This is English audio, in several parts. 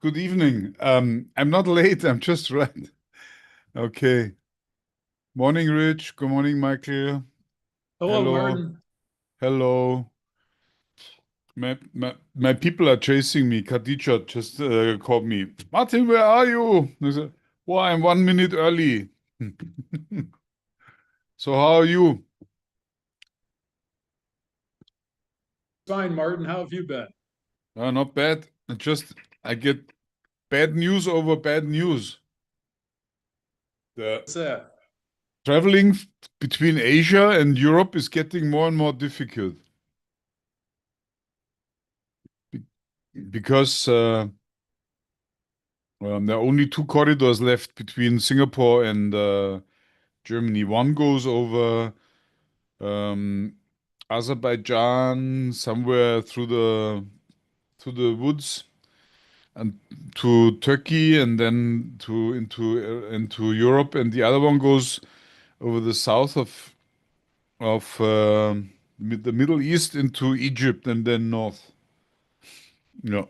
Good evening. I'm not late. I'm just right. Okay. Morning, Rich. Good morning, Michael. Hello, Hello. Martin. Hello. My people are chasing me. Khadija just called me. Martin, where are you? I said, well, I'm 1 minute early. So how are you? Fine, Martin. How have you been? Not bad. I get bad news over bad news. The What's that? traveling between Asia and Europe is getting more and more difficult because there are only two corridors left between Singapore and Germany. One goes over um, Azerbaijan, somewhere through the woods, and to Turkey, and then to into Europe. And the other one goes over the south of the Middle East into Egypt, and then north. Yeah.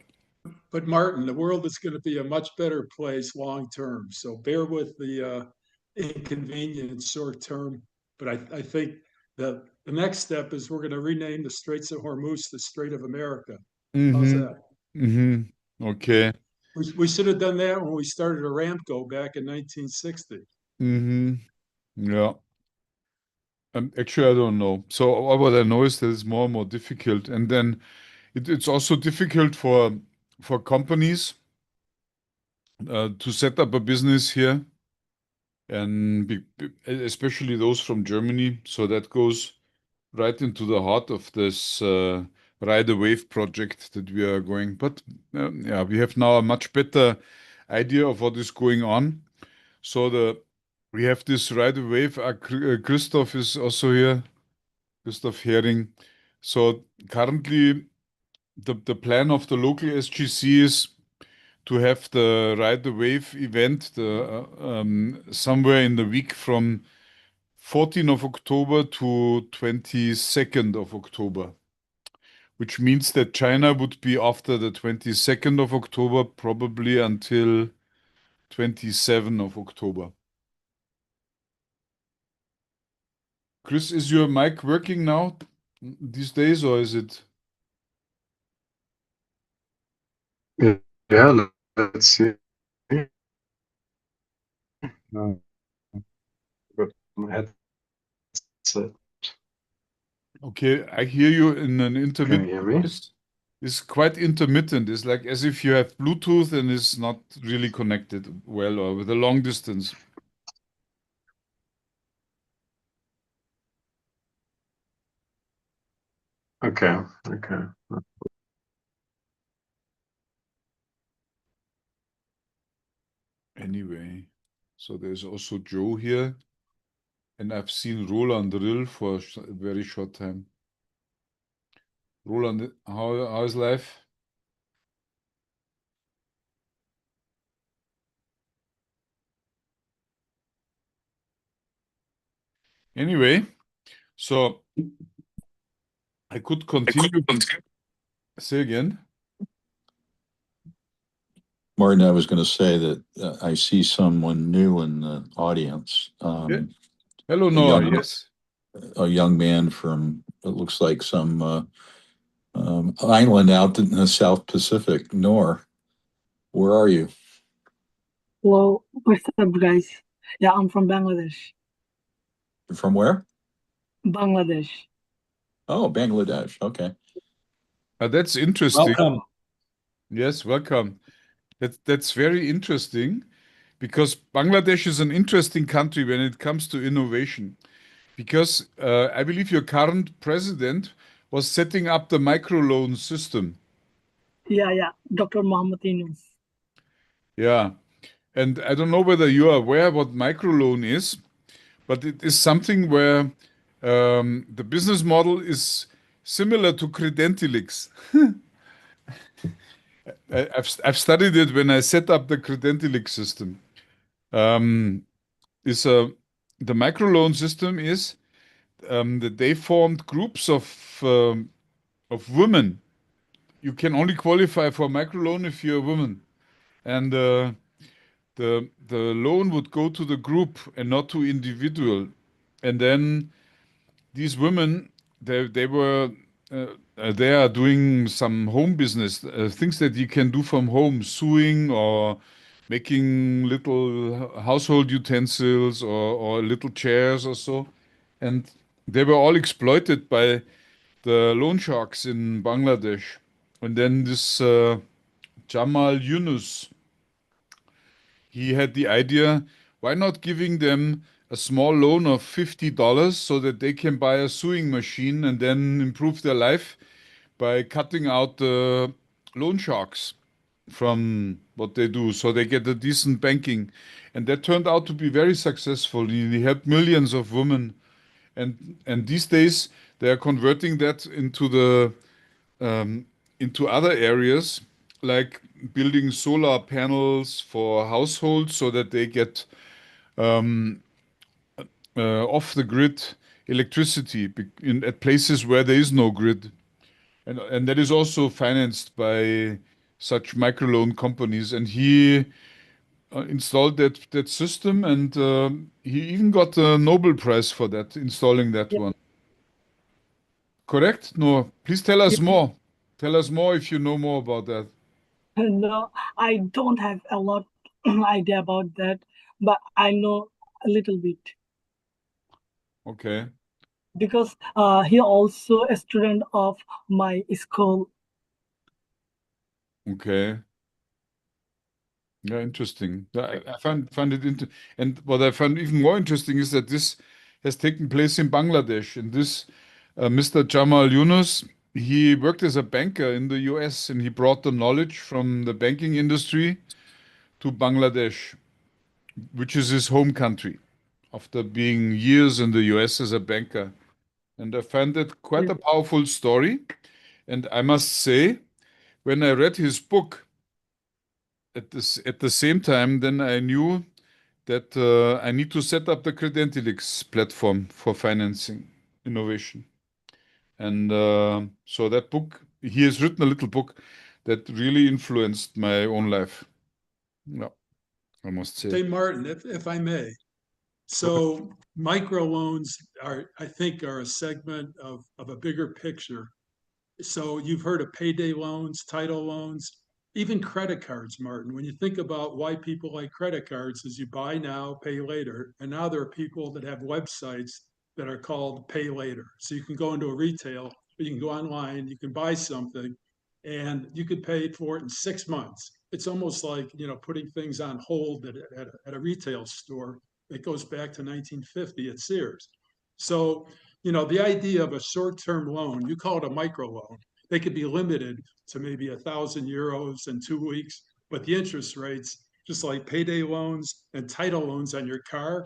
But Martin, the world is going to be a much better place long term. So bear with the inconvenience short term. But I think the next step is we're going to rename the Straits of Hormuz the Strait of America. How's Mm-hmm. that? Mm-hmm. Okay. We should have done that when we started Aramco back in 1960. Mm-hmm. Yeah. Actually, I don't know. So what I know is that it's more and more difficult, and then it's also difficult for companies to set up a business here, and especially those from Germany. So that goes right into the heart of this Ride the Wave project that we are going. But yeah, we have now a much better idea of what is going on. So we have this Ride the Wave. Christoph is also here. Christoph Hering. So currently, the plan of the local SGC is to have the Ride the Wave event somewhere in the week from 14th of October to 22nd of October, which means that China would be after the 22nd of October, probably until 27th of October. Chris, is your mic working now these days, or is it? Yeah, let's see. No, got my headset. Okay, I hear you in an Can you intermittent hear me? voice. It's quite intermittent. It's like as if you have Bluetooth and it's not really connected well or with a long distance. Okay, okay. Anyway, so there's also Joe here, and I've seen Roland Rill for a very short time. Roland, how's life? Anyway, so I could continue. Say again. Martin, I was going to say that I see someone new in the audience. Yeah. Hello, A Noah. young, Yes. a young man from, it looks like some island out in the South Pacific. Noor, where are you? Hello, what's up, guys? Yeah, I'm from Bangladesh. From where? Bangladesh. Oh, Bangladesh. Okay. That's interesting. Welcome. Yes, welcome. That's very interesting because Bangladesh is an interesting country when it comes to innovation. Because I believe your current president was setting up the microloan system. Yeah, Dr. Mohammed Yunus. Yeah. And I don't know whether you are aware what microloan is, but it is something where the business model is similar to Credentilix. I've studied it when I set up the Credentilix system. Um, is the microloan system is that they formed groups of women. You can only qualify for microloan if you're a woman. and the loan would go to the group and not to individual. And then these women, they were they are doing some home business, things that you can do from home, sewing or making little household utensils or little chairs or so. And they were all exploited by the loan sharks in Bangladesh. And then this Jamal Yunus, he had the idea, why not giving them a small loan of $50 so that they can buy a sewing machine and then improve their life by cutting out the loan sharks from what they do, so they get a decent banking. And that turned out to be very successful. He helped millions of women. And these days they are converting that into other areas, like building solar panels for households so that they get off the grid electricity at places where there is no grid. And that is also financed by such microloan companies. And he installed that system, and he even got a Nobel Prize for that, installing that one. Correct? No, please tell us more. Tell us more if you know more about that. No, I don't have a lot idea about that, but I know a little bit Okay. because he also a student of my school. Okay. Yeah, interesting. I find it and what I find even more interesting is that this has taken place in Bangladesh. And this Mr. Jamal Yunus, he worked as a banker in the US, and he brought the knowledge from the banking industry to Bangladesh, which is his home country, after being years in the US as a banker. And I find that quite a powerful story. And I must say, when I read his book, at the same time, then I knew that I need to set up the Credentilix platform for financing innovation. And so that book, he has written a little book that really influenced my own life. Yeah, I must say. Say, Martin, if I may. So microloans I think, are a segment of a bigger picture. So you've heard of payday loans, title loans, even credit cards, Martin. When you think about why people like credit cards, is you buy now, pay later. And now there are people that have websites that are called pay later. So you can go into a retail, or you can go online, you can buy something, and you could pay for it in 6 months. It's almost like, putting things on hold at a retail store that goes back to 1950 at Sears. So, the idea of a short-term loan, you call it a micro loan, they could be limited to maybe €1,000 in 2 weeks, but the interest rates, just like payday loans and title loans on your car.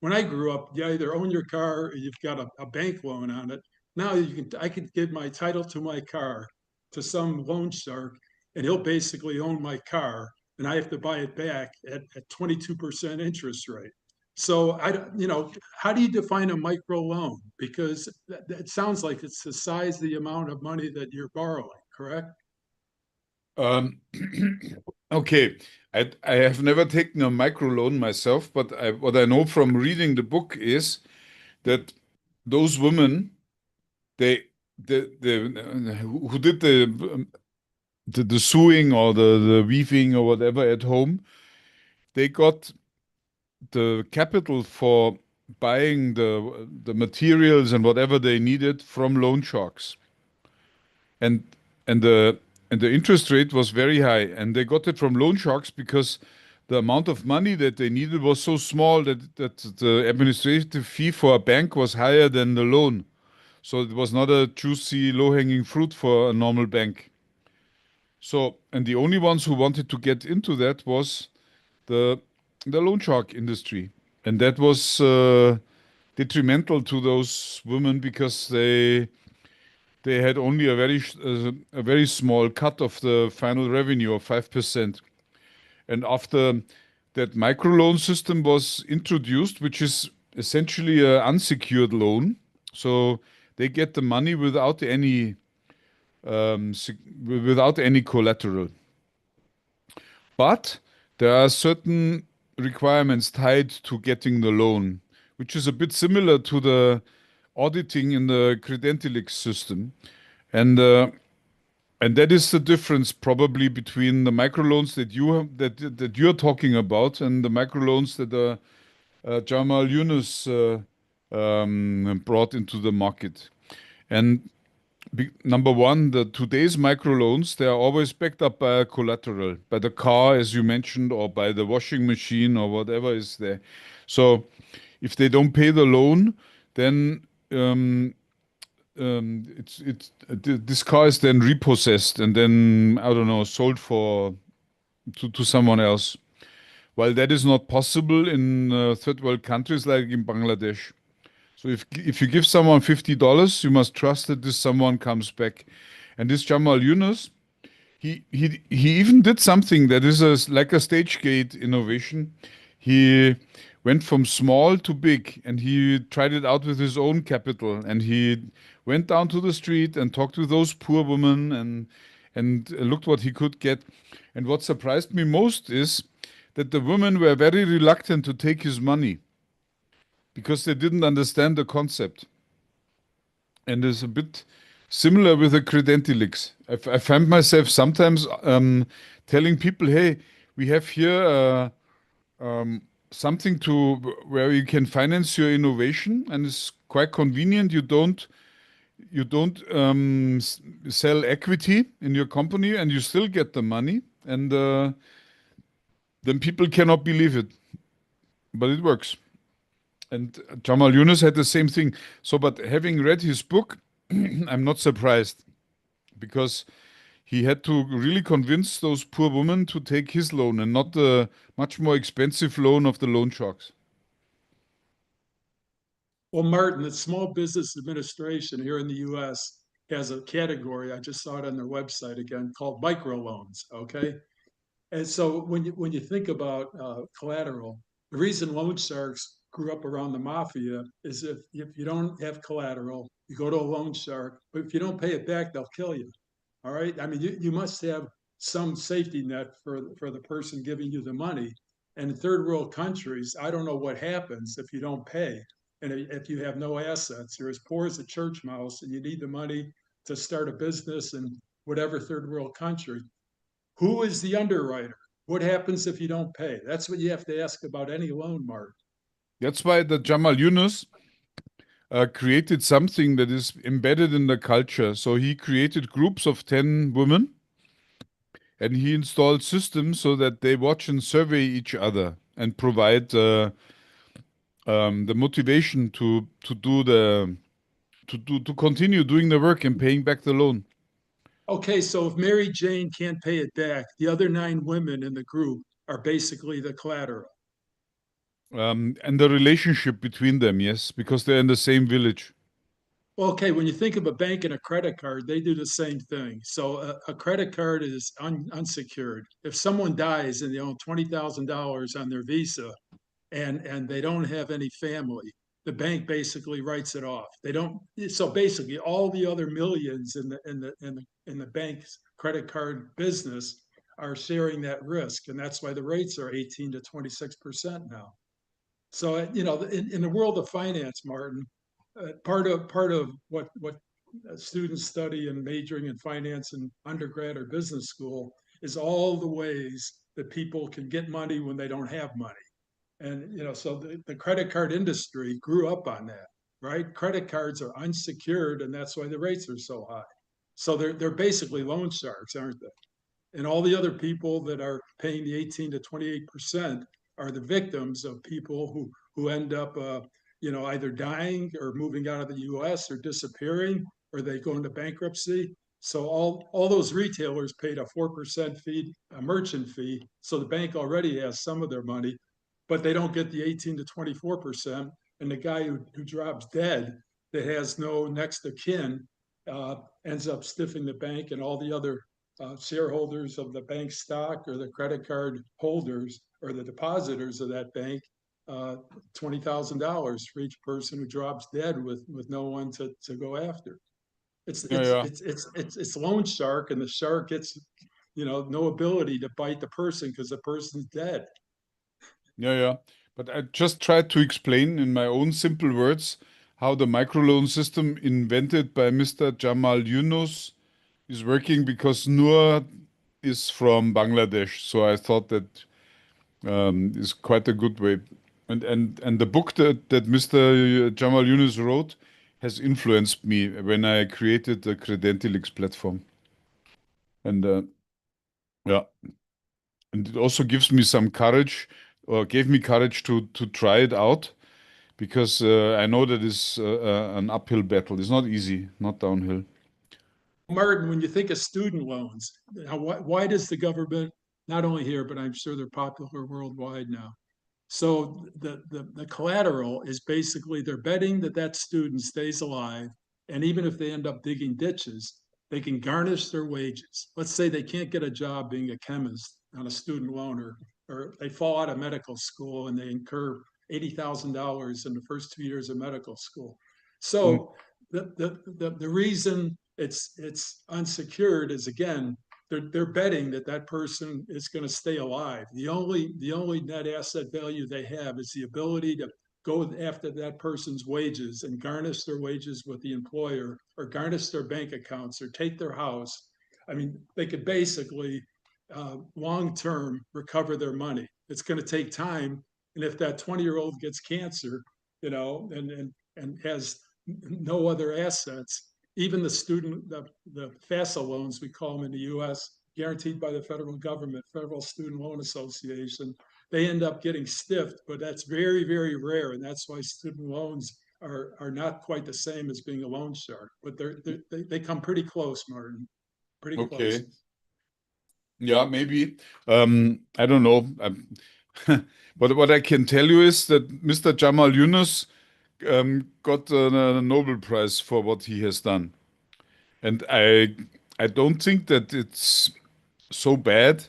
When I grew up, you either own your car or you've got a bank loan on it. Now I could give my title to my car to some loan shark, and he'll basically own my car, and I have to buy it back at 22% interest rate. So how do you define a micro loan? Because it sounds like it's the size, the amount of money that you're borrowing, correct? Um, okay, I have never taken a micro loan myself, but what I know from reading the book is that those women, who did the sewing or the weaving or whatever at home, they got the capital for buying the materials and whatever they needed from loan sharks. And and the interest rate was very high, and they got it from loan sharks because the amount of money that they needed was so small that the administrative fee for a bank was higher than the loan. So it was not a juicy, low-hanging fruit for a normal bank. So, and the only ones who wanted to get into that was the loan shark industry, and that was detrimental to those women because they had only a very small cut of the final revenue of 5%. And after that microloan system was introduced, which is essentially an unsecured loan, so they get the money without any collateral. But there are certain requirements tied to getting the loan, which is a bit similar to the auditing in the Credentilex system. And that is the difference probably between the microloans that that you're talking about and the microloans that Jamal Yunus brought into the market. And number one, the today's microloans, they are always backed up by a collateral, by the car, as you mentioned, or by the washing machine or whatever is there. So if they don't pay the loan, then this car is then repossessed and then, I don't know, sold to someone else. While that is not possible in third world countries like in Bangladesh. So if you give someone $50, you must trust that this someone comes back. And this Jamal Yunus, he even did something that is like a stage gate innovation. He went from small to big, and he tried it out with his own capital. And he went down to the street and talked to those poor women and looked what he could get. And what surprised me most is that the women were very reluctant to take his money because they didn't understand the concept. And it's a bit similar with the Credentilex. I find myself sometimes telling people, hey, we have here something where you can finance your innovation, and it's quite convenient. You don't sell equity in your company, and you still get the money. And then people cannot believe it, but it works. And Jamal Yunus had the same thing. So, but having read his book, I'm not surprised, because he had to really convince those poor women to take his loan and not the much more expensive loan of the loan sharks. Well, Martin, the Small Business Administration here in the US has a category, I just saw it on their website again, called microloans, okay? And so when you think about collateral, the reason loan sharks grew up around the mafia is if you don't have collateral, you go to a loan shark, but if you don't pay it back, they'll kill you. All right. I mean, you must have some safety net for the person giving you the money. And in third world countries, I don't know what happens if you don't pay. And if you have no assets, you're as poor as a church mouse and you need the money to start a business in whatever third world country. Who is the underwriter? What happens if you don't pay? That's what you have to ask about any loan, Mark. That's why the Jamal Yunus created something that is embedded in the culture. So he created groups of 10 women, and he installed systems so that they watch and survey each other and provide the motivation to continue doing the work and paying back the loan. Okay, so if Mary Jane can't pay it back, the other 9 women in the group are basically the collateral. And the relationship between them, yes, because they're in the same village. Okay, when you think of a bank and a credit card, they do the same thing. So a credit card is unsecured. If someone dies and they own $20,000 on their Visa and they don't have any family, the bank basically writes it off. They don't. So basically, all the other millions in the bank's credit card business are sharing that risk, and that's why the rates are 18 to 26% now. So you know, in the world of finance, Martin, part of what students study and majoring in finance in undergrad or business school is all the ways that people can get money when they don't have money. And you know, so the credit card industry grew up on that, right? Credit cards are unsecured, and that's why the rates are so high. So they're basically loan sharks, aren't they? And all the other people that are paying the 18 to 28% are the victims of people who end up you know, either dying or moving out of the US or disappearing, or they go into bankruptcy. So all those retailers paid a 4% fee, a merchant fee. So the bank already has some of their money, but they don't get the 18 to 24%. And the guy who drops dead that has no next of kin ends up stiffing the bank, and all the other shareholders of the bank stock or the credit card holders or the depositors of that bank $20,000 for each person who drops dead with no one to go after. It's loan shark, and the shark gets, no ability to bite the person because the person's dead. Yeah. But I just tried to explain in my own simple words how the microloan system invented by Mr. Jamal Yunus is working, because Noor is from Bangladesh. So I thought that is quite a good way. And the book that Mr. Jamal Yunus wrote has influenced me when I created the Credentilix platform. And yeah, and it also gives me some courage, or gave me courage to try it out, because I know that it's an uphill battle. It's not easy, not downhill. Martin, when you think of student loans, why does the government, not only here, but I'm sure they're popular worldwide now. So the collateral is basically they're betting that that student stays alive. And even if they end up digging ditches, they can garnish their wages. Let's say they can't get a job being a chemist on a student loan, or they fall out of medical school and they incur $80,000 in the first 2 years of medical school. So the reason it's unsecured is, again, they're betting that that person is going to stay alive. The only net asset value they have is the ability to go after that person's wages and garnish their wages with the employer, or garnish their bank accounts, or take their house. I mean, they could basically long-term recover their money. It's going to take time. And if that 20-year-old gets cancer, and has no other assets, even the FAFSA loans, we call them in the US, guaranteed by the federal government, Federal Student Loan Association, they end up getting stiffed, but that's very, very rare. And that's why student loans are not quite the same as being a loan shark, but they come pretty close, Martin, pretty close. Okay. Yeah, maybe. I don't know. But what I can tell you is that Mr. Jamal Yunus got a Nobel Prize for what he has done. And I don't think that it's so bad,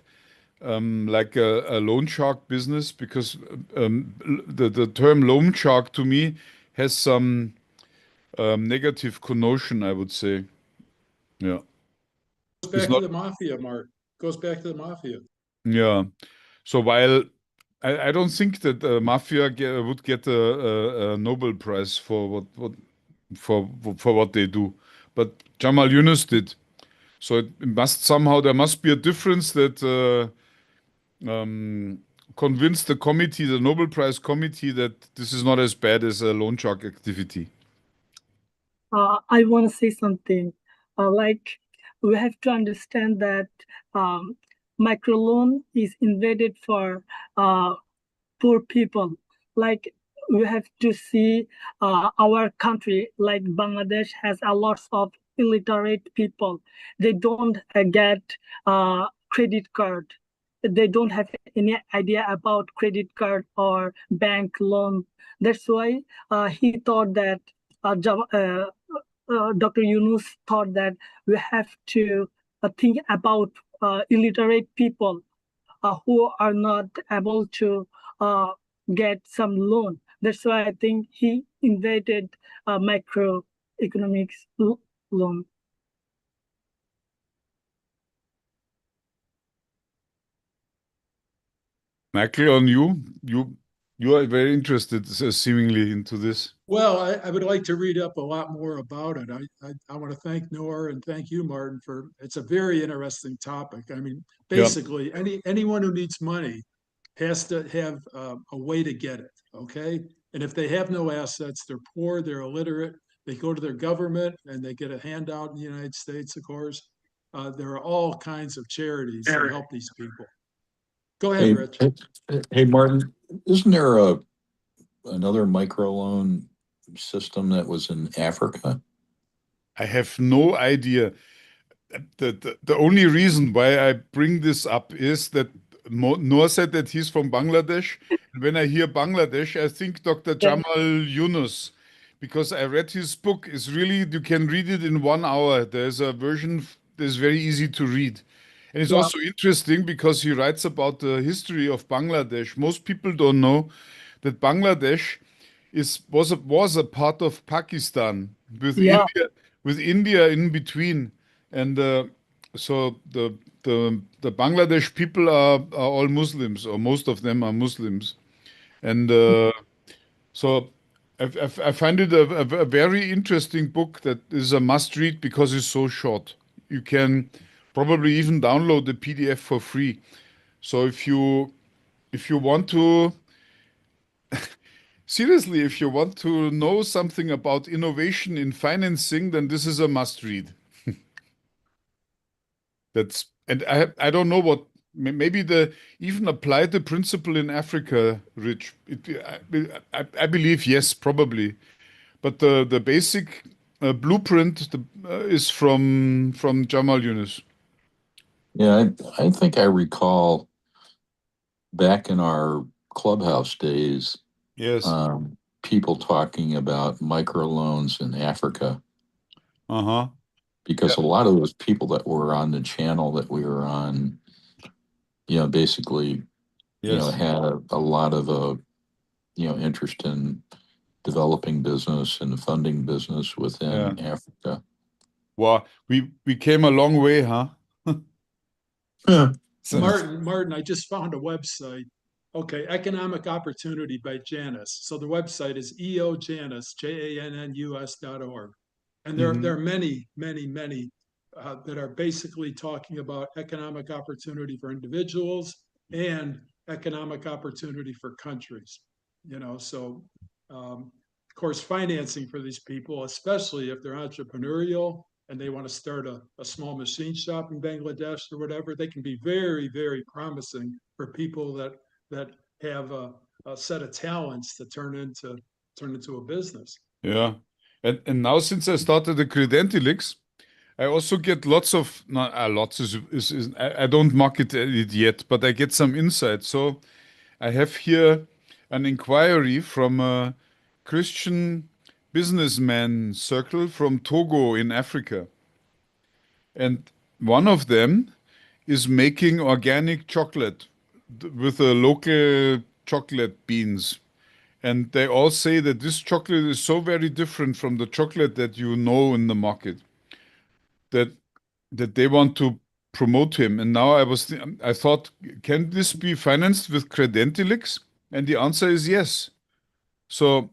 like a loan shark business, because the term loan shark to me has some negative connotation, I would say. Yeah. Goes It's back not. to the mafia, Mark. Goes back to the mafia. Yeah. So while I don't think that mafia would get a Nobel Prize for what they do, but Jamal Yunus did. So there must be a difference that convinced the committee, the Nobel Prize committee, that this is not as bad as a loan shark activity. I want to say something. Like, we have to understand that microloan is invented for poor people. Like, we have to see our country, like Bangladesh, has a lot of illiterate people. They don't get credit card. They don't have any idea about credit card or bank loan. That's why he thought that Dr. Yunus thought that we have to think about illiterate people who are not able to get some loan. That's why I think he invented microeconomics loan. Michael, on you are very interested, seemingly, into this. Well, I would like to read up a lot more about it. I want to thank Noor and thank you, Martin, it's a very interesting topic. I mean, basically, anyone who needs money has to have a way to get it, okay? And if they have no assets, they're poor, they're illiterate, they go to their government and they get a handout in the United States, of course. There are all kinds of charities that help these people. Go ahead, Rich. Hey, Martin, isn't there another microloan system that was in Africa? I have no idea. The only reason why I bring this up is that Noor said that he's from Bangladesh. And when I hear Bangladesh, I think Dr. Jamal Yunus, because I read his book. It's really, you can read it in 1 hour. There's a version that's very easy to read. And it's also interesting because he writes about the history of Bangladesh. Most people don't know that Bangladesh was a part of Pakistan with India in between. And so the Bangladesh people are all Muslims, or most of them are Muslims, and so I find it a very interesting book that is a must read because it's so short. You can probably even download the PDF for free. So if you want to seriously, if you want to know something about innovation in financing, then this is a must read. And I don't know what, maybe even apply the principle in Africa, Rich. I believe yes, probably, but the basic blueprint is from Jamal Yunus. Yeah, I think I recall back in our clubhouse days, Yes. people talking about microloans in Africa, Uh-huh. because a lot of those people that were on the channel that we were on, basically, Yes. had a lot of interest in developing business and funding business within Africa. Well, we came a long way, huh? Yeah. Martin, I just found a website. Okay, Economic Opportunity by Janus. So the website is eojanus, JANNUS.org. And there are many that are basically talking about economic opportunity for individuals and economic opportunity for countries. So of course, financing for these people, especially if they're entrepreneurial and they want to start a small machine shop in Bangladesh or whatever, they can be very, very promising for people that have a set of talents to turn into a business. Yeah. And now since I started the Credentilix, I also get lots of, not lots is I don't market it yet, but I get some insight. So I have here an inquiry from a Christian businessman circle from Togo in Africa. And one of them is making organic chocolate with the local chocolate beans. And they all say that this chocolate is so very different from the chocolate that you know in the market that they want to promote him. And now I thought, can this be financed with Credentilix? And the answer is yes. So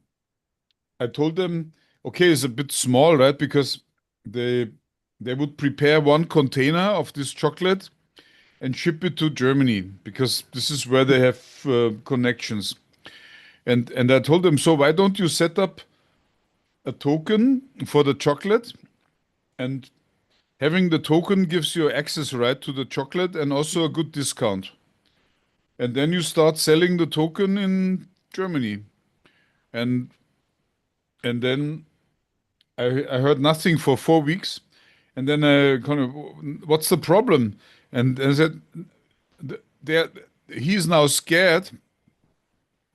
I told them, okay, it's a bit small, right? Because they would prepare one container of this chocolate and ship it to Germany because this is where they have connections. And I told them, so why don't you set up a token for the chocolate, and having the token gives you access right to the chocolate and also a good discount. And then you start selling the token in Germany. And then I heard nothing for 4 weeks. And then I kind of, what's the problem? And I said, he's now scared.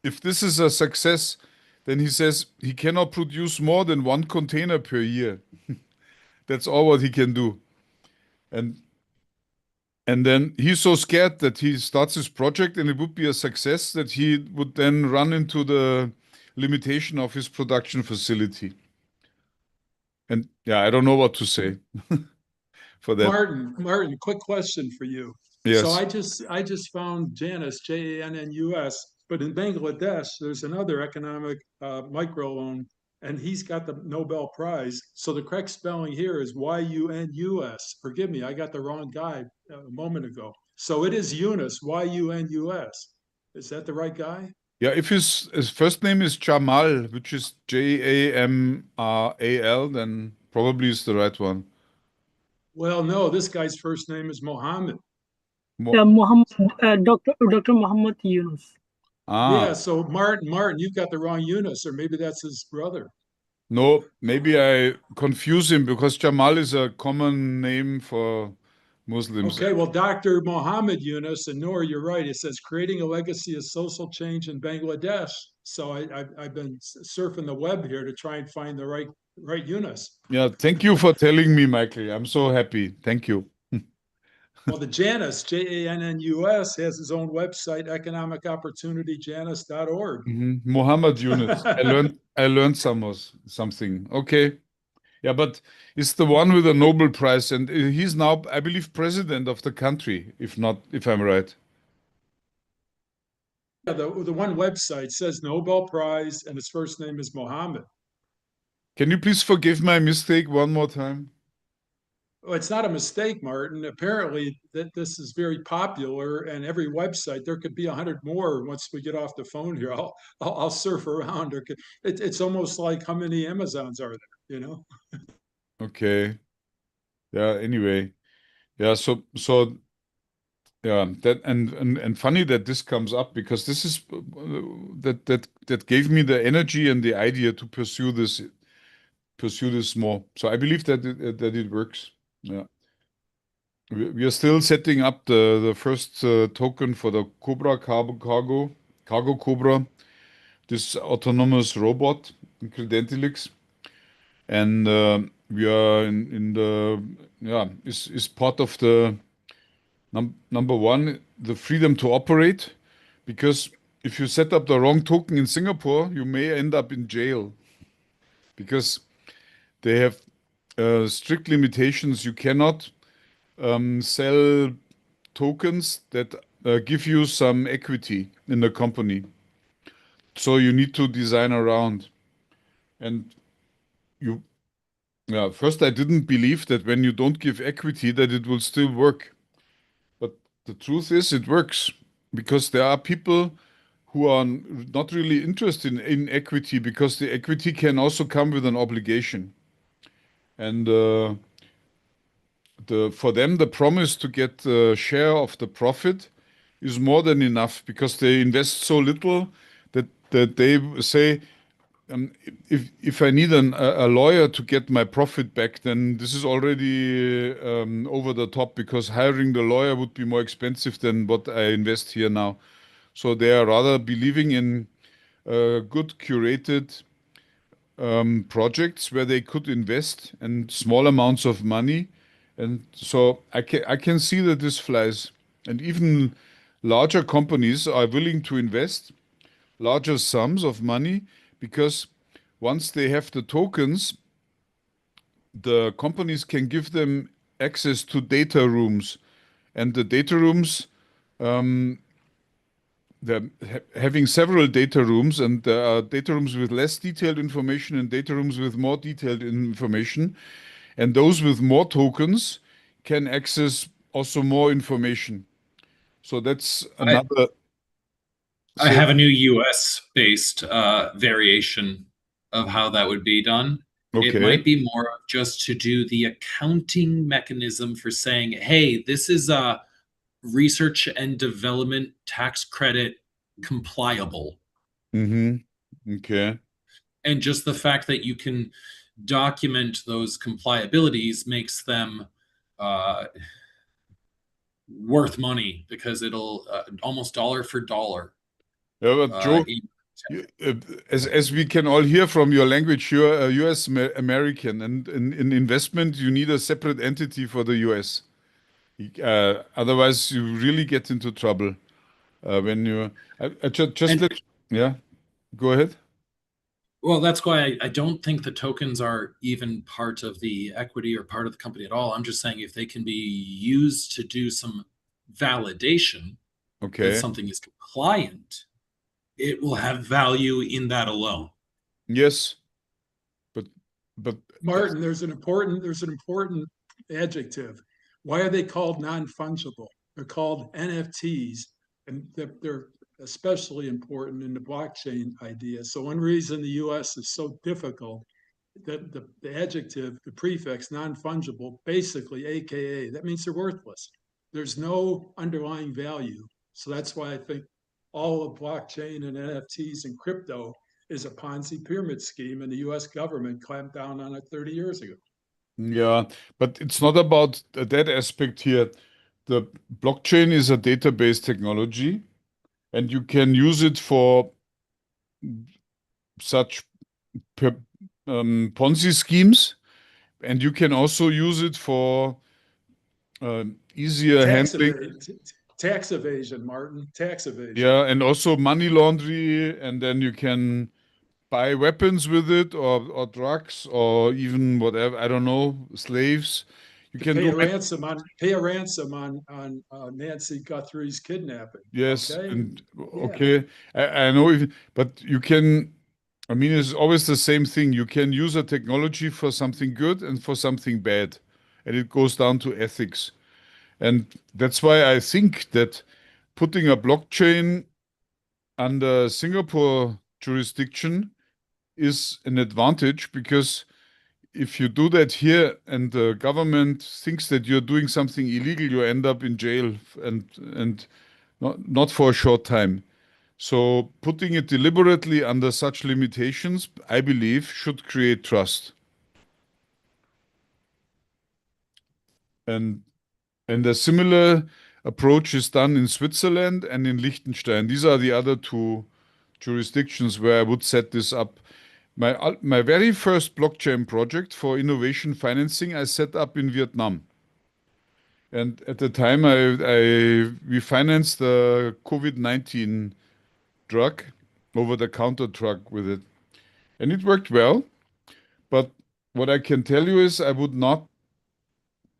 If this is a success, then he says he cannot produce more than 1 container per year. That's all what he can do. And then he's so scared that he starts his project and it would be a success that he would then run into the limitation of his production facility. And yeah, I don't know what to say for that. Martin, quick question for you. Yes. So I just found Janus, JANNUS, but in Bangladesh, there's another economic microloan, and he's got the Nobel Prize. So the correct spelling here is YUNUS. Forgive me, I got the wrong guy a moment ago. So it is Yunus, YUNUS. Is that the right guy? Yeah, if his first name is Jamal, which is JAMRAL, then probably is the right one. Well, no, this guy's first name is Mohammed. Yeah, Dr. Muhammad Yunus. Yeah, so Martin, you've got the wrong Yunus, or maybe that's his brother. No, maybe I confuse him because Jamal is a common name for Muslims. Okay, well, Dr. Mohammed Yunus, and Noor, you're right. It says creating a legacy of social change in Bangladesh. So I've been surfing the web here to try and find the right Yunus. Yeah, thank you for telling me, Michael. I'm so happy. Thank you. Well, the Janus, JANNUS, has his own website, economicopportunityjanus.org. Muhammad Yunus. I learned something. Okay. Yeah, but it's the one with the Nobel Prize, and he's now, I believe, president of the country, if not, if I'm right. Yeah, the one website says Nobel Prize and his first name is Mohammed. Can you please forgive my mistake one more time? Well, it's not a mistake, Martin. Apparently, that this is very popular, and every website there could be 100 more once we get off the phone here. I'll surf around. It's almost like how many Amazons are there? You know? Okay. Yeah, anyway. Yeah, so yeah, that and funny that this comes up because this is that gave me the energy and the idea to pursue this more. So I believe that it works. Yeah. We are still setting up the first token for the Cobra cargo Cobra, this autonomous robot in Credentilix, and we are in the yeah is part of the number one, the freedom to operate, because if you set up the wrong token in Singapore, you may end up in jail because they have strict limitations. You cannot sell tokens that give you some equity in the company. So you need to design around. And you, yeah, first I didn't believe that when you don't give equity that it will still work. But the truth is it works because there are people who are not really interested in equity because the equity can also come with an obligation. And for them, the promise to get a share of the profit is more than enough because they invest so little that they say, if I need a lawyer to get my profit back, then this is already over the top because hiring the lawyer would be more expensive than what I invest here now. So they are rather believing in good curated projects where they could invest and small amounts of money. And so I can see that this flies. And even larger companies are willing to invest larger sums of money because once they have the tokens, the companies can give them access to data rooms. And the data rooms, they're having several data rooms, and there are data rooms with less detailed information and data rooms with more detailed information. And those with more tokens can access also more information. So that's another. I So, have a new US based variation of how that would be done. It okay. might be more of just to do the accounting mechanism for saying, hey, this is a research and development tax credit compliable. Okay. And just the fact that you can document those compliabilities makes them worth money because it'll almost dollar for dollar. Yeah, but Joe, as we can all hear from your language, you're a US American, and in investment, you need a separate entity for the US. Otherwise, you really get into trouble when you. Yeah, go ahead. Well, that's why I don't think the tokens are even part of the equity or part of the company at all. I'm just saying if they can be used to do some validation that Okay. something is compliant, it will have value in that alone. Yes, but Martin, there's an important adjective. Why are they called non-fungible? They're called NFTs, and they're especially important in the blockchain idea. So one reason the US is so difficult, that the adjective, the prefix non-fungible, basically AKA, that means they're worthless. There's no underlying value. So that's why I think all of blockchain and NFTs and crypto is a Ponzi pyramid scheme, and the US government clamped down on it 30 years ago. yeah, but it's not about that aspect here. The blockchain is a database technology, and you can use it for such Ponzi schemes, and you can also use it for easier handling. Tax evasion, Martin, tax evasion. Yeah, and also money laundry, and then you can buy weapons with it, or drugs, or even whatever, I don't know, slaves. You can Pay do a ransom on Nancy Guthrie's kidnapping. yes, Okay? and Yeah. okay, I know, but you can. I mean, it's always the same thing. You can use a technology for something good and for something bad, and it goes down to ethics. And that's why I think that putting a blockchain under Singapore jurisdiction is an advantage, because if you do that here and the government thinks that you're doing something illegal, you end up in jail, and not for a short time. So putting it deliberately under such limitations, I believe, should create trust. And a similar approach is done in Switzerland and in Liechtenstein. These are the other two jurisdictions where I would set this up. My very first blockchain project for innovation financing I set up in Vietnam. And at the time, we financed the COVID-19 drug, over-the-counter drug with it. And it worked well. But what I can tell you is I would not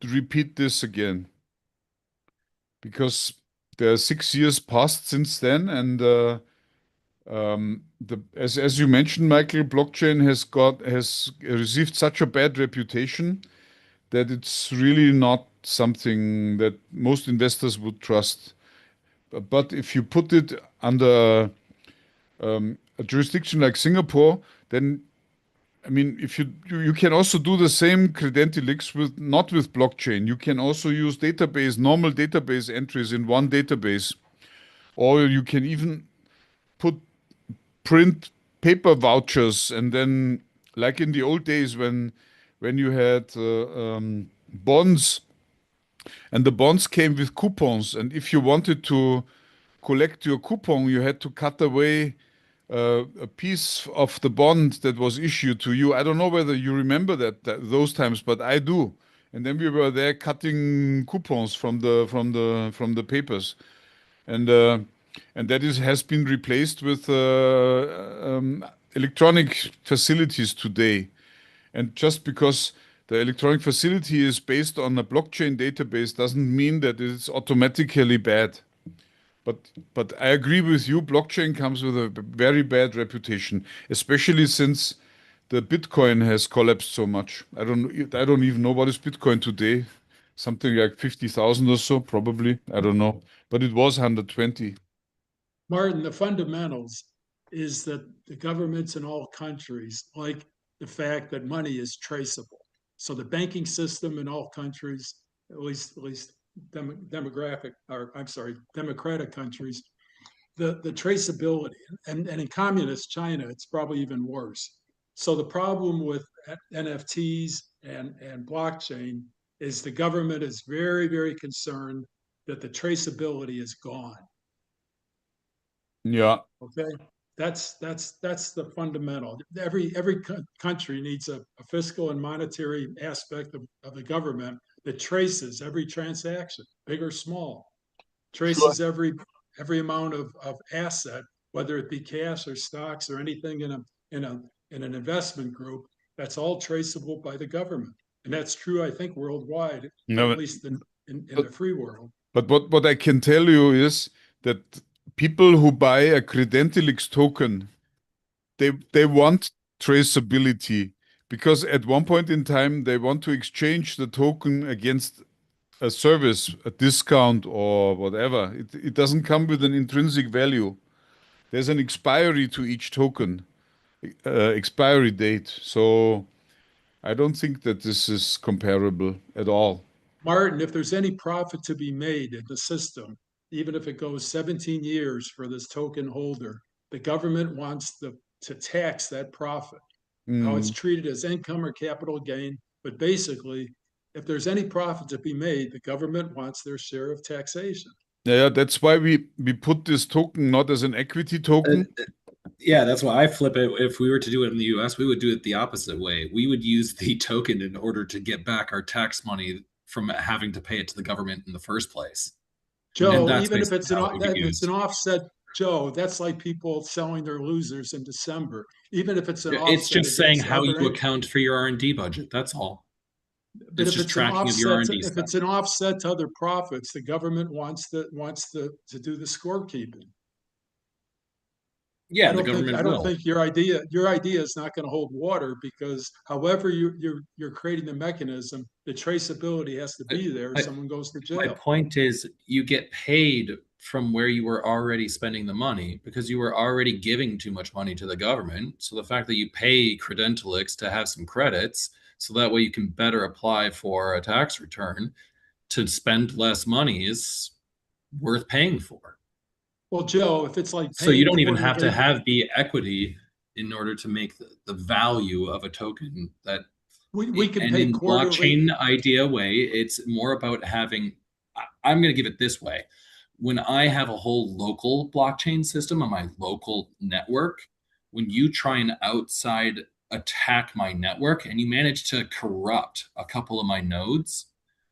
repeat this again, because there are 6 years passed since then, and as you mentioned, Michael, blockchain has received such a bad reputation that it's really not something that most investors would trust. But if you put it under a jurisdiction like Singapore, then I mean, if you can also do the same credentialix with not with blockchain. You can also use normal database entries in one database, or you can even print paper vouchers, and then, like in the old days when you had bonds, and the bonds came with coupons, and if you wanted to collect your coupon, you had to cut away a piece of the bond that was issued to you. I don't know whether you remember those times, but I do. And then we were there cutting coupons from the papers, and that has been replaced with electronic facilities today. And just because the electronic facility is based on a blockchain database doesn't mean that it's automatically bad. But I agree with you, blockchain comes with a very bad reputation, especially since the Bitcoin has collapsed so much. I don't even know what is Bitcoin today. Something like 50,000 or so, probably. I don't know. But it was 120. Martin, the fundamentals is that the governments in all countries like the fact that money is traceable. So the banking system in all countries, at least democratic countries, the traceability, and in communist China, it's probably even worse. So the problem with NFTs and blockchain is the government is very, very concerned that the traceability is gone. Yeah. Okay, that's the fundamental. Every country needs a fiscal and monetary aspect of the government that traces every transaction, big or small, traces every amount of asset, whether it be cash or stocks or anything in an investment group. That's all traceable by the government, and that's true, I think, worldwide, No, at least in the free world. but what I can tell you is that people who buy a Credentialix token, they want traceability, because at one point in time they want to exchange the token against a service, a discount or whatever. It doesn't come with an intrinsic value. There's an expiry to each token, expiry date. So I don't think that this is comparable at all. Martin, if there's any profit to be made in the system, even if it goes 17 years for this token holder, the government wants to tax that profit. Now it's treated as income or capital gain, but basically, if there's any profit to be made, the government wants their share of taxation. Yeah, that's why we put this token not as an equity token. Yeah, that's why I flip it. If we were to do it in the US, we would do it the opposite way. We would use the token in order to get back our tax money from having to pay it to the government in the first place. Joe, that's even if it's basically how it would be it's an offset, Joe, that's like people selling their losers in December, even if it's an It's offset just saying against how other you account for your R&D budget. That's all. But It's if just it's an tracking of your offset, R&D if spend. it's an offset to other profits, the government wants to do the scorekeeping. Yeah, I the don't think government I don't will. think your idea is not going to hold water, because however you're creating the mechanism, the traceability has to be there if But someone goes to My jail. point is, you get paid from where you were already spending the money because you were already giving too much money to the government. So the fact that you pay Credentialix to have some credits, so that way you can better apply for a tax return to spend less money, is worth paying for. Well, Joe, if it's like So you paying don't even have to quarterly, have the equity in order to make the value of a token that we can and pay in quarterly. blockchain idea way, it's more about having, I'm going to give it this way. When I have a whole local blockchain system on my local network, when you try and outside attack my network and you manage to corrupt a couple of my nodes,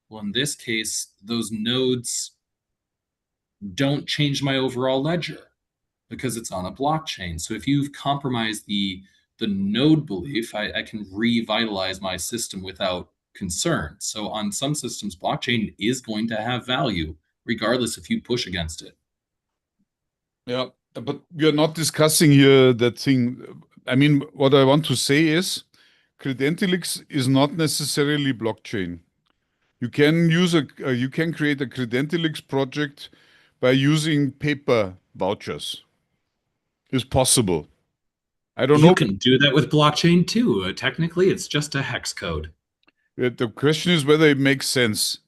well, in this case, those nodes don't change my overall ledger because it's on a blockchain. So if you've compromised the node belief, I can revitalize my system without concern. So on some systems, blockchain is going to have value, regardless if you push against it. Yeah, but we are not discussing here that thing. I mean, what I want to say is Credentialix is not necessarily blockchain. You can use you can create a Credentialix project by using paper vouchers. It's possible. I don't You know. can do that with blockchain too. Technically, it's just a hex code. The question is whether it makes sense.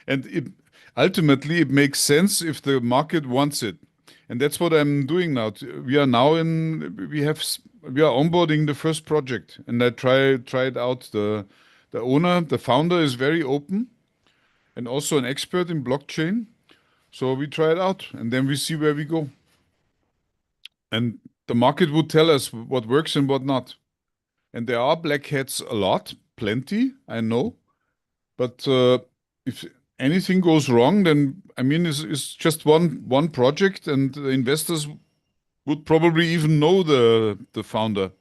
And ultimately, it makes sense if the market wants it. And that's what I'm doing now. We are onboarding the first project, and I try it out. The owner, the founder is very open and also an expert in blockchain. So we try it out, and then we see where we go. And the market would tell us what works and what not. And there are black hats a lot, plenty, I know. But if anything goes wrong, then I mean, it's just one project, and the investors would probably even know the founder,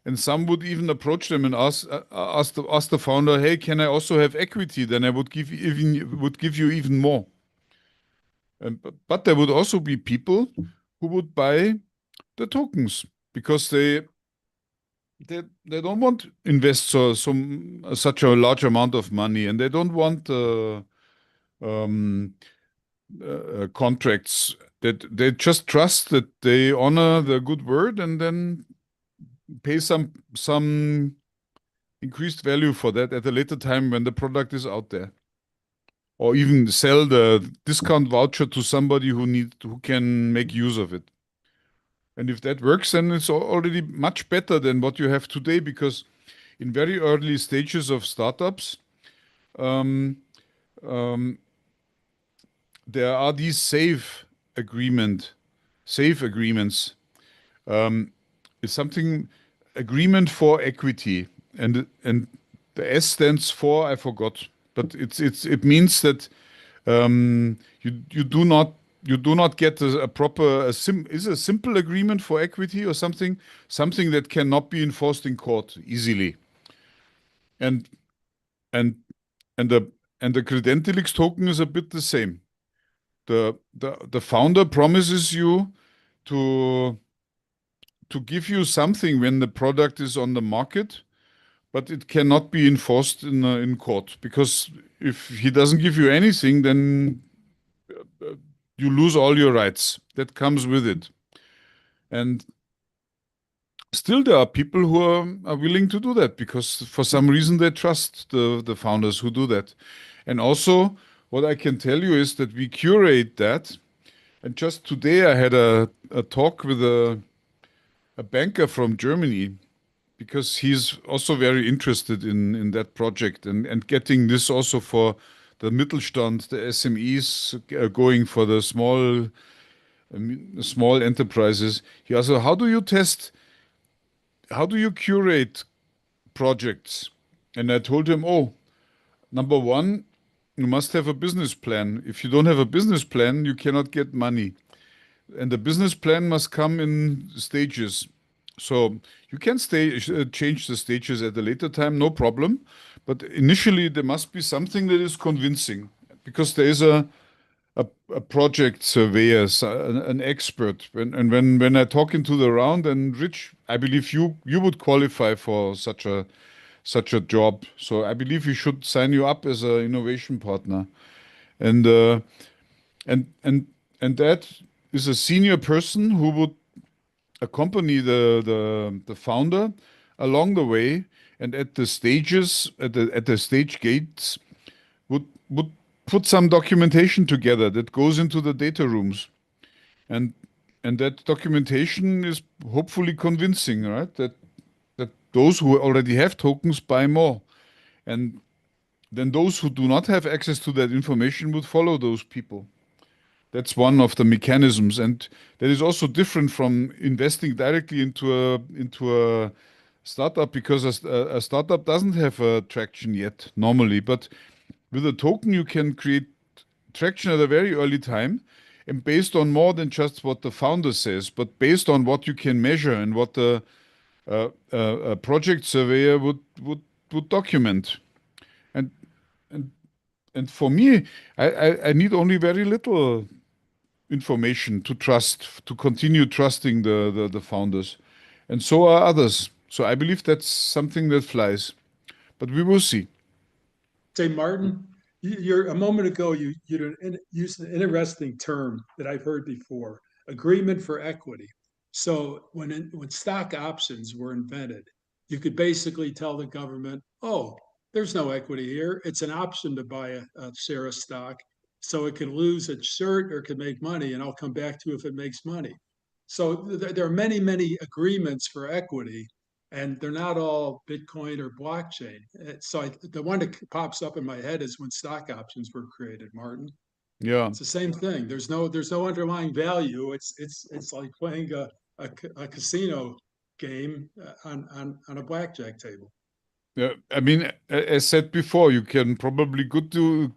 and some would even approach them and ask the founder, "Hey, can I also have equity? Then I would give you even more." But there would also be people who would buy the tokens because they don't want to invest such a large amount of money, and they don't want contracts. That they just trust that they honor the good word and then pay some increased value for that at a later time when the product is out there, or even sell the discount voucher to somebody who can make use of it. And if that works, then it's already much better than what you have today, because in very early stages of startups, there are these safe agreements. It's something agreement for equity, and the S stands for, I forgot, but it means that you do not get a proper is a simple agreement for equity or something that cannot be enforced in court easily. And the Credentialix token is a bit the same. The founder promises you to give you something when the product is on the market, but it cannot be enforced in court, because if he doesn't give you anything, then you lose all your rights that comes with it. And still there are people who are willing to do that because for some reason they trust the founders who do that. And also what I can tell you is that we curate that. And just today I had a talk with a banker from Germany, because he's also very interested in that project and getting this also for the Mittelstand, the SMEs, going for the small enterprises. He also, how do you curate projects? And I told him, number one, you must have a business plan. If you don't have a business plan, you cannot get money. the business plan must come in stages. So you can change the stages at a later time, no problem. But initially there must be something that is convincing, because there is a project surveyor, an expert. When I talk into the round, and Rich, I believe you would qualify for such a job. So I believe we should sign you up as an innovation partner, and that is a senior person who would accompany the founder along the way, and at the stages, at the stage gates, would put some documentation together that goes into the data rooms, and that documentation is hopefully convincing, right? That those who already have tokens buy more, and then those who do not have access to that information would follow those people. That's one of the mechanisms, and that is also different from investing directly into a startup, because a startup doesn't have a traction yet normally. But with a token, you can create traction at a very early time, and based on more than just what the founder says, but based on what you can measure and what the a project surveyor would document. And for me, I need only very little information to trust, to continue trusting the founders, and so are others. So I believe that's something that flies, but we will see. Say, Martin, you're a moment ago you used an interesting term that I've heard before: agreement for equity. So when stock options were invented, you could basically tell the government, "Oh, there's no equity here. It's an option to buy a share of stock, so it can lose its shirt or it can make money, and I'll come back to you if it makes money." So there are many agreements for equity, and they're not all Bitcoin or blockchain. So the one that pops up in my head is when stock options were created, Martin. Yeah, It's the same thing. There's no underlying value. It's like playing a casino game on a blackjack table. yeah. I mean, as said before, you can probably do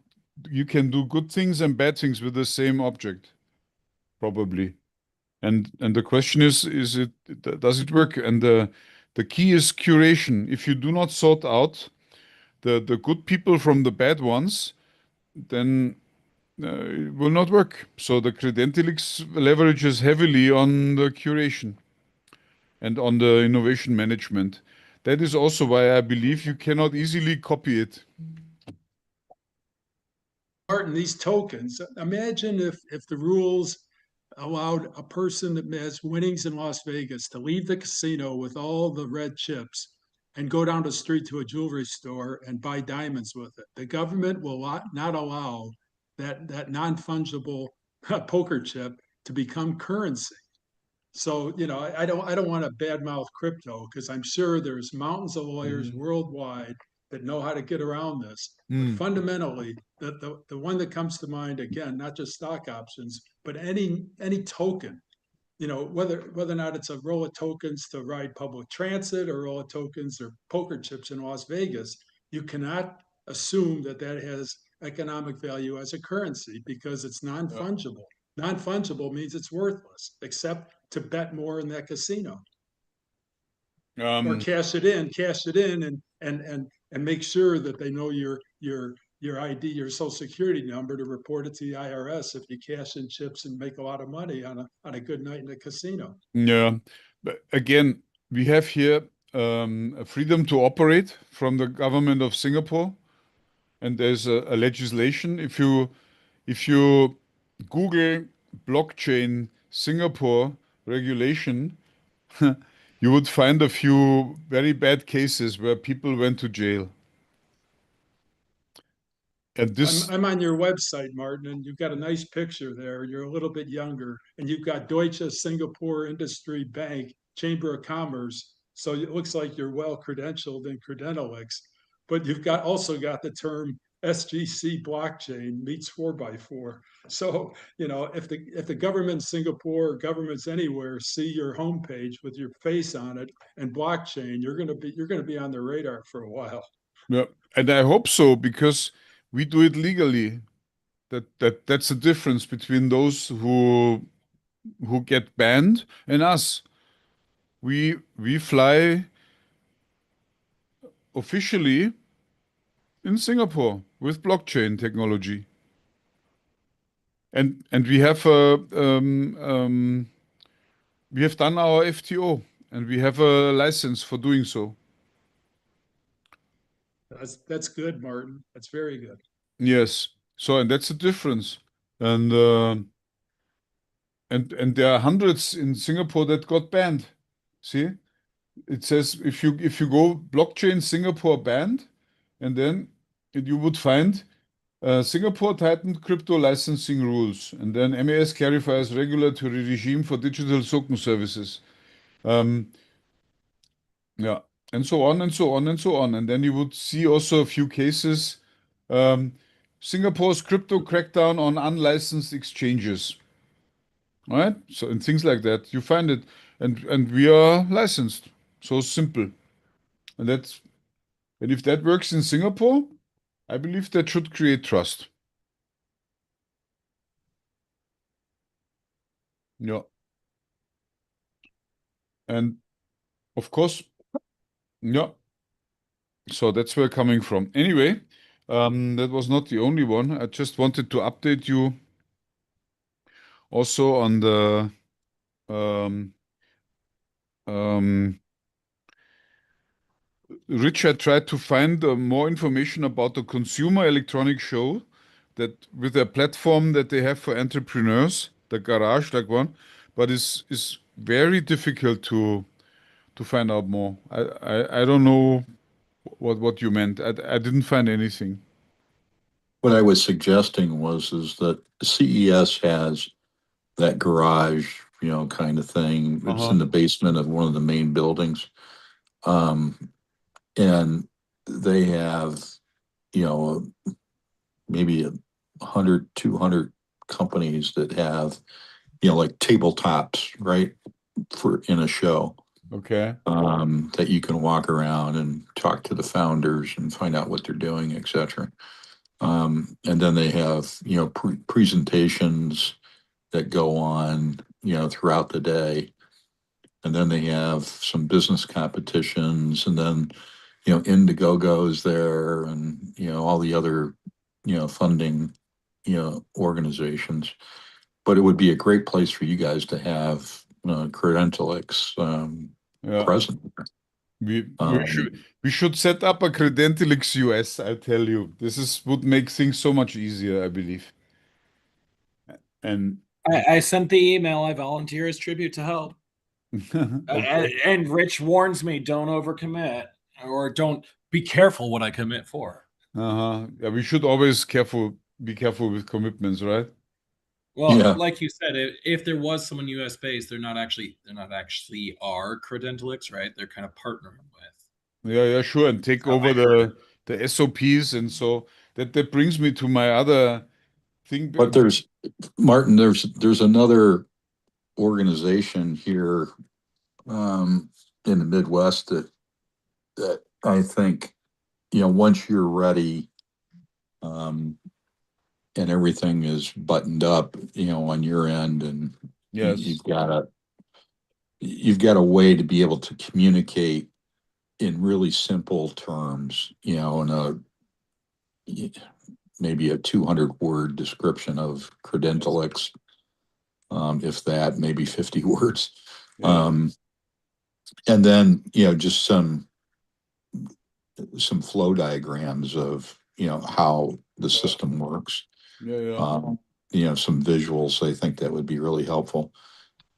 good things and bad things with the same object, probably. And the question is does it work? And the key is curation. If you do not sort out the good people from the bad ones, then it will not work. So the Credentilix leverages heavily on the curation and on the innovation management. That is also why I believe you cannot easily copy it. Martin, these tokens, imagine if the rules allowed a person that has winnings in Las Vegas to leave the casino with all the red chips and go down the street to a jewelry store and buy diamonds with it. The government will not allow that non-fungible poker chip to become currency. So, I don't want to badmouth crypto, because I'm sure there's mountains of lawyers worldwide that know how to get around this. But fundamentally, the one that comes to mind, again, not just stock options, but any token, whether or not it's a roll of tokens to ride public transit or roll of tokens or poker chips in Las Vegas, you cannot assume that has economic value as a currency, because it's non-fungible. Non-fungible means it's worthless, except to bet more in that casino. Or cash it in and make sure that they know your ID, your social security number, to report it to the IRS if you cash in chips and make a lot of money on a good night in a casino. Yeah, but again, we have here a freedom to operate from the government of Singapore, and there's a legislation. If you Google blockchain Singapore regulation, you would find a few very bad cases where people went to jail. And this, I'm on your website, Martin, and you've got a nice picture there. You're a little bit younger, and you've got Deutsche Singapore Industry Bank, Chamber of Commerce. So it looks like you're well credentialed in Credentilix, but you've also got the term SGC blockchain meets 4x4. So, if the government in Singapore or governments anywhere see your homepage with your face on it and blockchain, you're gonna be on the radar for a while. yeah, and I hope so, because we do it legally. That's the difference between those who who get banned, and us. We fly officially in Singapore with blockchain technology. And we have done our FTO and we have a license for doing so. That's good, Martin. That's very good. Yes. So and that's the difference. And and there are hundreds in Singapore that got banned. See? It says if you go blockchain Singapore banned, and then you would find Singapore tightened crypto licensing rules, and then MAS clarifies regulatory regime for digital token services. Yeah, and so on and so on and so on. And then you would see also a few cases. Singapore's crypto crackdown on unlicensed exchanges. Right? So and things like that. You find it, and we are licensed. So simple. And if that works in Singapore, I believe that should create trust. Yeah. And of course, yeah. So that's where coming from. Anyway, that was not the only one. I just wanted to update you also on the Richard tried to find more information about the Consumer Electronics Show that with a platform that they have for entrepreneurs, the Garage like one, but is very difficult to find out more. I don't know what you meant. I didn't find anything. What I was suggesting is that CES has that garage, kind of thing. It's in the basement of one of the main buildings. And they have, maybe 100, 200 companies that have, like tabletops, right, in a show. Okay. That you can walk around and talk to the founders and find out what they're doing, etc. And then they have, presentations that go on, throughout the day. And then they have some business competitions, and then, Indiegogo's there, and, all the other, funding, organizations. But it would be a great place for you guys to have Credentialix Yeah. present. We should set up a Credentialix US, I tell you. Would make things so much easier, I believe. And I sent the email. I volunteer as tribute to help. okay. And Rich warns me, don't overcommit, or don't be careful what I commit for. Yeah, we should always be careful with commitments, right? Well, Yeah. like you said, if there was someone US based, they're not actually our Credentialix, right? They're kind of partnering with. Yeah, sure. And take over the SOPs, and so that brings me to my other thing. But there's another organization here in the Midwest that I think, once you're ready, and everything is buttoned up, on your end, and Yes. you've got a way to be able to communicate in really simple terms, in maybe a 200-word description of Credentialix, if that, maybe 50 words. Yeah. And then, just some flow diagrams of, how the system works. Yeah. Some visuals. I think that would be really helpful.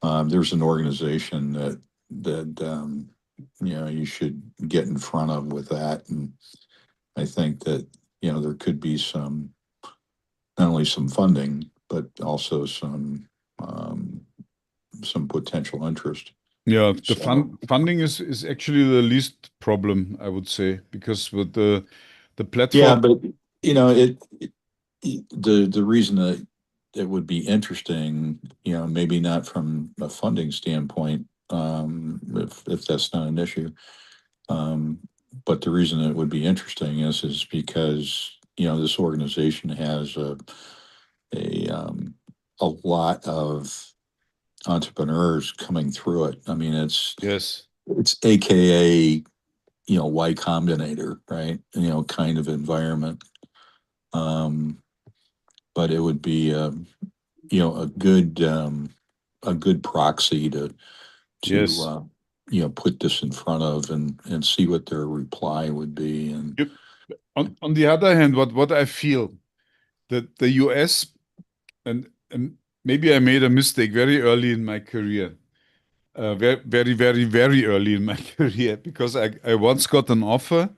There's an organization that you should get in front of with that, and I think that there could be not only some funding, but also some potential interest. Yeah, the funding is actually the least problem, I would say, because with the platform. Yeah, but the reason that it would be interesting, maybe not from a funding standpoint, if that's not an issue, but the reason it would be interesting is because this organization has a lot of entrepreneurs coming through it. I mean, Yes. it's AKA, Y Combinator, right? Kind of environment. But it would be, a good proxy to Yes. put this in front of and see what their reply would be. And Yep. On the other hand, what I feel that the US and maybe I made a mistake very early in my career, very, very, very, very early in my career, because I once got an offer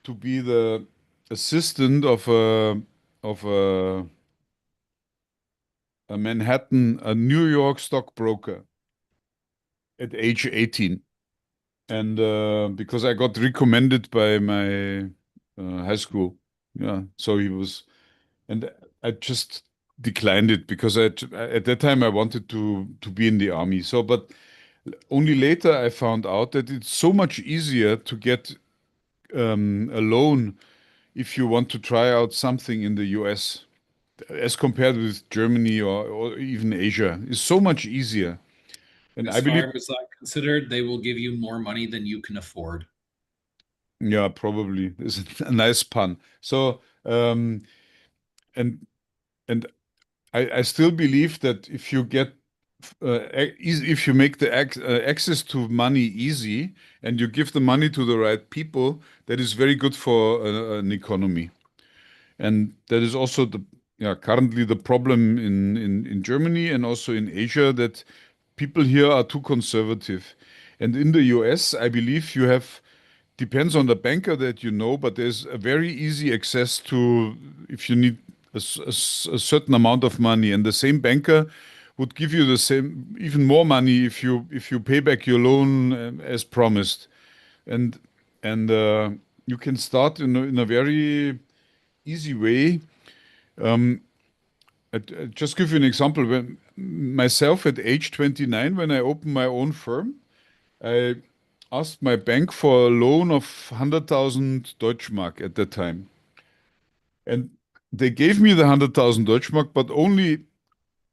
to be the assistant of a New York stockbroker at age 18. And because I got recommended by my high school. Yeah. So and I just declined it because at that time I wanted to be in the army. So, but only later I found out that it's so much easier to get a loan if you want to try out something in the US as compared with Germany or even Asia. It's so much easier. And I As believe, far as I'm considered, they will give you more money than you can afford. yeah, probably. It's a nice pun. So, and I still believe that if you get if you make the access to money easy and you give the money to the right people, that is very good for an economy. And that is also currently the problem in Germany and also in Asia, that people here are too conservative. And in the US, I believe you have, depends on the banker that you know, but there's a very easy access to if you need a certain amount of money, and the same banker would give you the same, even more money if you pay back your loan as promised. And you can start in a very easy way. I just give you an example. When myself at age 29, when I opened my own firm, I asked my bank for a loan of 100,000 Deutschmark at that time. And they gave me the 100,000 Deutschmark, but only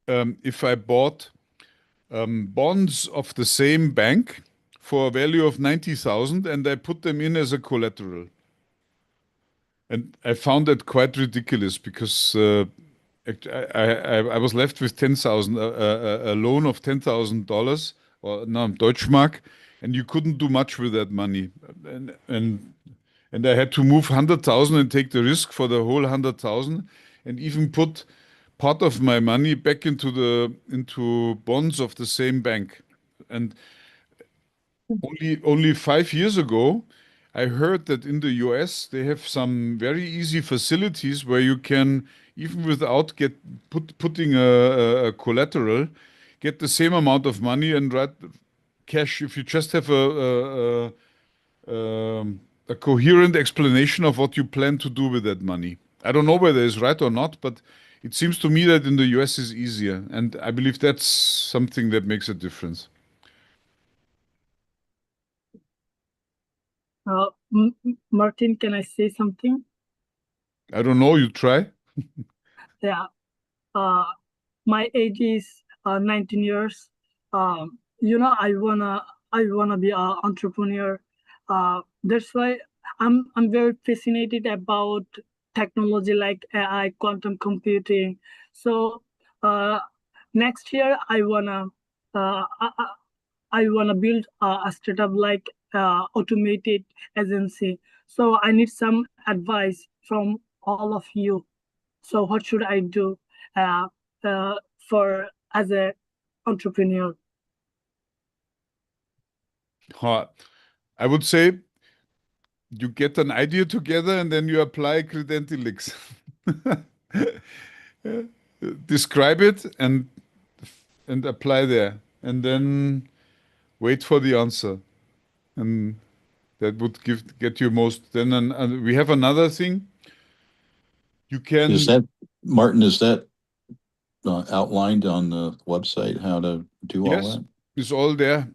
if I bought bonds of the same bank for a value of 90,000 and I put them in as a collateral. And I found that quite ridiculous because I was left with 10,000, a loan of $10,000 or no, Deutschmark, and you couldn't do much with that money. And I had to move 100,000 and take the risk for the whole 100,000 and even put part of my money back into bonds of the same bank. And only 5 years ago, I heard that in the US they have some very easy facilities where you can, even without putting a collateral, get the same amount of money and write cash if you just have a coherent explanation of what you plan to do with that money. I don't know whether it's right or not, but it seems to me that in the US is easier, and I believe that's something that makes a difference. Martin, can I say something? I don't know. You try. Yeah. My age is 19 years. I wanna be an entrepreneur. That's why I'm very fascinated about technology like AI, quantum computing. So next year uh, I wanna build a startup like automated agency. So I need some advice from all of you. So what should I do uh, for as a entrepreneur? I would say you get an idea together and then you apply Credentialix. Describe it and apply there, and then wait for the answer, and that would get you most. Then we have another thing. You can. is that, Martin, is that outlined on the website how to do all Yes, that? it's all there.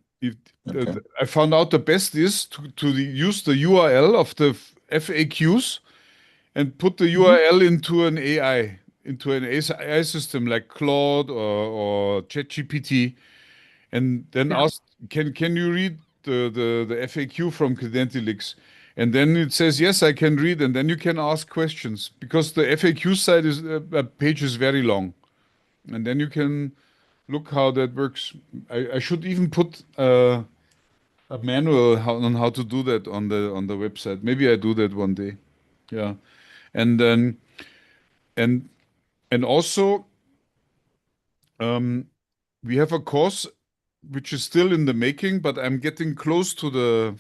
Okay. I found out the best is to use the URL of the FAQs and put the URL into an AI, into an AI system like Claude or ChatGPT, and then Yeah. ask, can you read the FAQ from Credentialix? And then it says, yes, I can read, and then you can ask questions because the FAQ side is page is very long, and then you can look how that works. I should even put a manual on how to do that on the website. Maybe I do that one day. Yeah, and then and also we have a course which is still in the making, but I'm getting close to the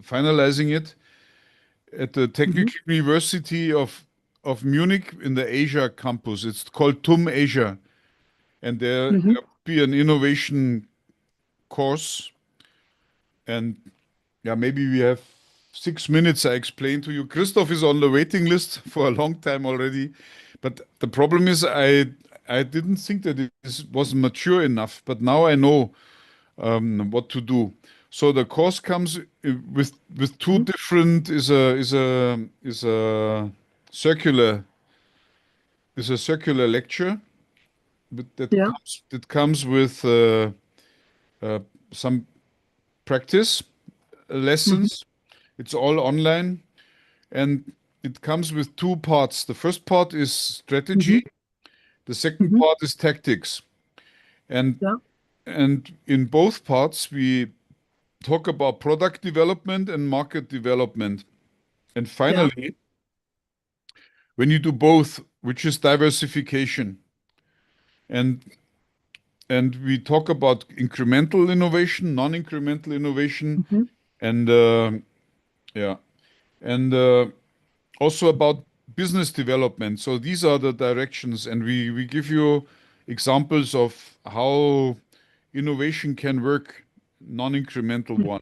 finalizing it at the Technical University of Munich in the Asia campus. It's called TUM Asia, and there will be an innovation course. And yeah, maybe we have 6 minutes. I explain to you. Christoph is on the waiting list for a long time already, but the problem is I didn't think that it was mature enough, but now I know what to do. So the course comes with two different is a circular lecture, but Yeah. that comes with some practice lessons. It's all online, and it comes with two parts. The first part is strategy. The second part is tactics. And Yeah. and in both parts we talk about product development and market development. And finally, when you do both, which is diversification, and we talk about incremental innovation, non-incremental innovation, and yeah, and also about business development. So these are the directions, and we give you examples of how innovation can work, non-incremental one.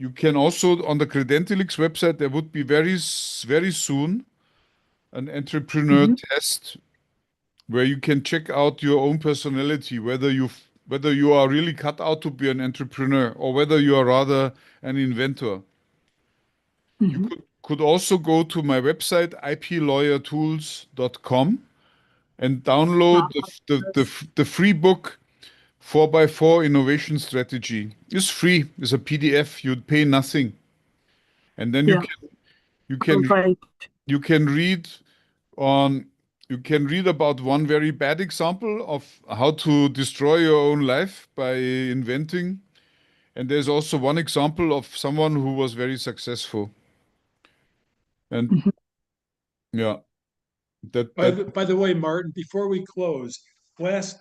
You can also, on the Credentialix website, there would be very soon an entrepreneur test where you can check out your own personality, whether you are really cut out to be an entrepreneur or whether you are rather an inventor. You could also go to my website, iplawyertools.com, and download the free book 4x4 Innovation Strategy. It's free. It's a PDF. You'd pay nothing. And then you can read about one very bad example of how to destroy your own life by inventing. And there's also one example of someone who was very successful. And yeah, By the way, Martin, before we close, last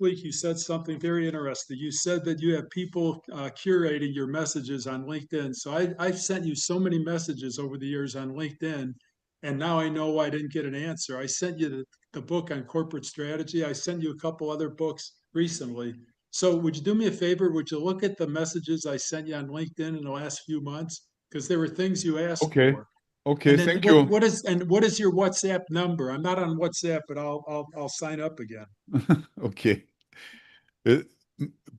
week you said something very interesting. You said that you have people curating your messages on LinkedIn. So I've sent you so many messages over the years on LinkedIn, and now I know why I didn't get an answer. I sent you the book on corporate strategy. I sent you a couple other books recently. So would you do me a favor? Would you look at the messages I sent you on LinkedIn in the last few months? Because there were things you asked okay. for. Okay, And then thank you. what is your WhatsApp number? I'm not on WhatsApp, but I'll sign up again. Okay.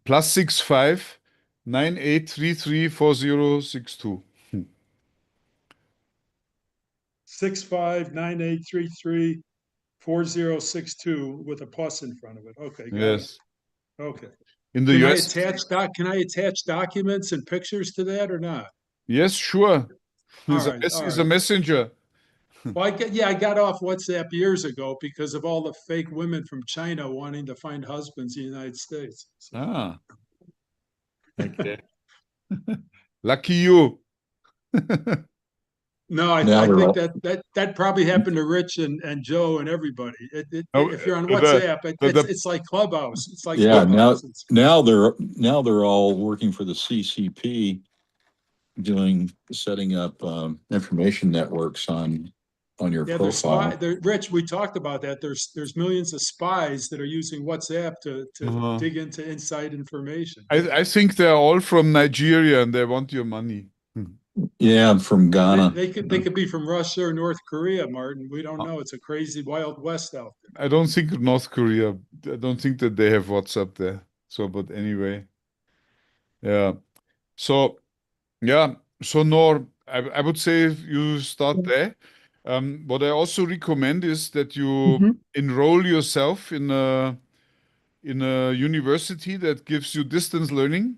+65 9833 4062. 6598334062 with a plus in front of it. Okay, got Yes. it. Okay. In the US. Can I attach documents and pictures to that or not? Yes, sure. All He's right, all a right. messenger. Well, I got off WhatsApp years ago because of all the fake women from China wanting to find husbands in the United States. So, Ah, okay. Lucky you. no, I Now they're think all- that probably happened to Rich and Joe and everybody. Oh, If you're on the- WhatsApp, the- it's like Clubhouse. It's like Yeah, Clubhouse. now they're all working for the CCP, setting up information networks on your Yeah, there's profile. Rich, we talked about that. There's millions of spies that are using WhatsApp to Uh-huh. dig into inside information. I think they're all from Nigeria and they want your money. Yeah, I'm from Ghana. They could be from Russia or North Korea, Martin. We don't know. It's a crazy Wild West out there. I don't think North Korea, I don't think that they have WhatsApp there. So, but anyway. Yeah. So, yeah. So, Nor, I would say you start there. What I also recommend is that you enroll yourself in a in a university that gives you distance learning.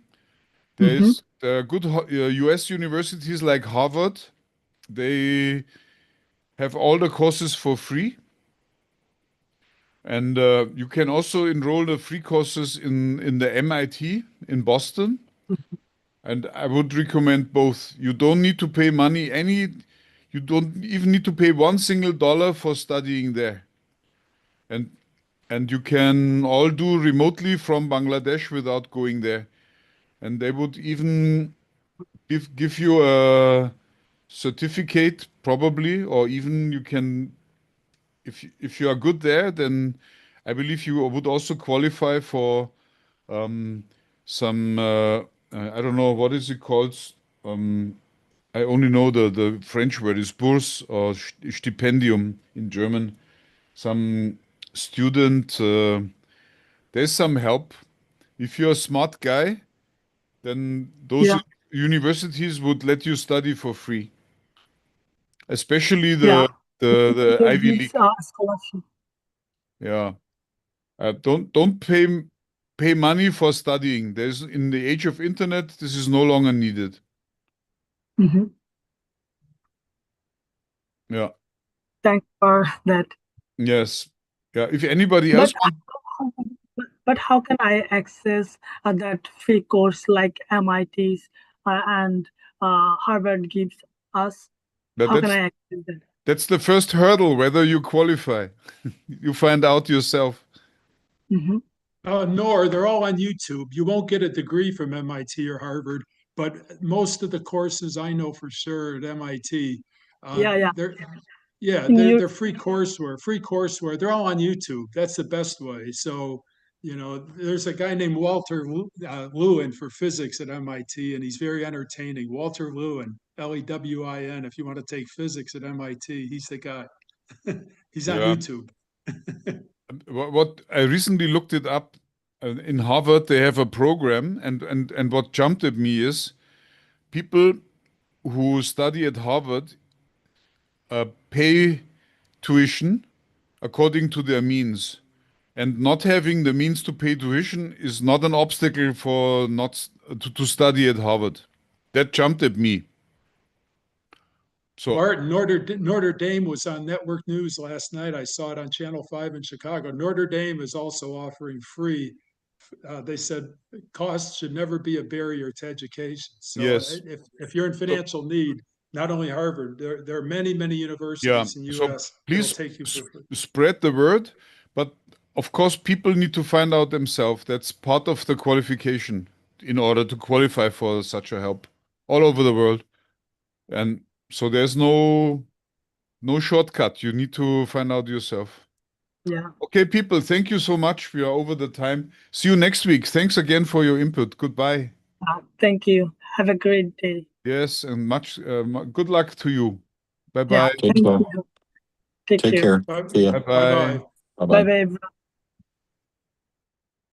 There are good US universities like Harvard. They have all the courses for free. And you can also enroll the free courses in the MIT in Boston. And I would recommend both. You don't need to pay money you don't even need to pay $1 single for studying there. And you can all do remotely from Bangladesh without going there. And they would even give you a certificate probably, or even you can, if you are good there, then I believe you would also qualify for some I don't know what is it called. I only know the French word is Bourse or Stipendium in German. Some student, there's some help. If you're a smart guy, then those Yeah. universities would let you study for free. Especially Yeah. the They Ivy give, League. scholarship. Yeah. Don't pay money for studying. There's in the age of internet, this is no longer needed. Mhm. Yeah. Thanks for that. Yes. Yeah. If anybody But else, but how can I access that free course like MIT's and Harvard gives us? but How can I access that? that's the first hurdle, whether you qualify. You find out yourself. Mhm. Nor they're all on YouTube. You won't get a degree from MIT or Harvard, but most of the courses I know for sure at MIT, Yeah. they're free courseware. Free courseware. They're all on YouTube. That's the best way. So, there's a guy named Walter Lewin for physics at MIT, and he's very entertaining. Walter Lewin, Lewin. If you want to take physics at MIT, he's the guy. He's on Yeah. YouTube. What I recently looked it up in Harvard, they have a program, and what jumped at me is people who study at Harvard pay tuition according to their means, and not having the means to pay tuition is not an obstacle for not to study at Harvard. That jumped at me. So Martin, Notre Dame was on network news last night. I saw it on Channel 5 in Chicago. Notre Dame is also offering free. They said costs should never be a barrier to education. So yes, if you're in financial need, not only Harvard, there are many yeah. universities in So US that'll please take you for free. spread the word, but of course people need to find out themselves. That's part of the qualification in order to qualify for such a help all over the world. And so there's no shortcut. You need to find out yourself. Yeah. Okay, people, thank you so much. We are over the time. See you next week. Thanks again for your input. Goodbye. Thank you. Have a great day. Yes, and much good luck to you. Bye Yeah. bye. Take Thank care. you. Take Take care. care. See ya. Bye Bye-bye. bye. Bye-bye. Bye bye, everyone.